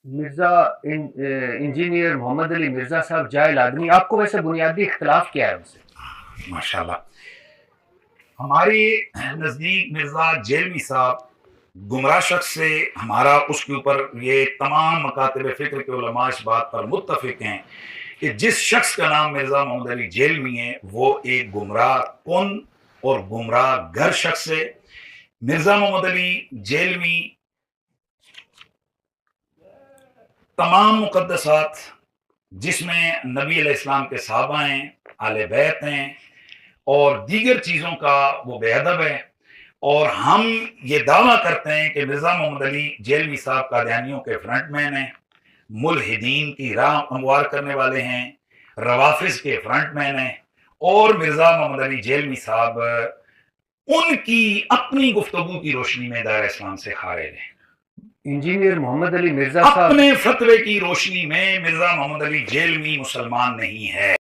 Mirza engineer محمد علی مرزا صاحب جاہل آدمی، آپ کو ویسے بنیادی اختلاف کیا ہے ان سے؟ ماشاءاللہ ہماری نزدیک مرزا جیلوی صاحب گمراہ شخص سے ہمارا اس کے اوپر یہ تمام مکاتب فکر کے علماء اس بات پر متفق ہیں کہ جس شخص کا نام مرزا محمد علی جیلوی ہے وہ ایک گمراہ کن اور گمراہ گر شخص ہے۔ مرزا محمد علی جیلوی تمام مقدسات جس میں نبی علیہ السلام کے صحابہ ہیں، اہل بیت ہیں اور دیگر چیزوں کا وہ بے ادب ہے، اور ہم یہ دعویٰ کرتے ہیں کہ مرزا محمد علی جیلوی صاحب قادیانیوں کے فرنٹ مین ہیں، ملحدین کی راہ ہموار کرنے والے ہیں، روافظ کے فرنٹ مین ہیں، اور مرزا محمد علی جیلوی صاحب ان کی اپنی گفتگو کی روشنی میں دائرہ اسلام سے خارج ہیں۔ انجینئر محمد علی مرزا صاحب اپنے فتوے کی روشنی میں مرزا محمد علی جیلوی مسلمان نہیں ہے۔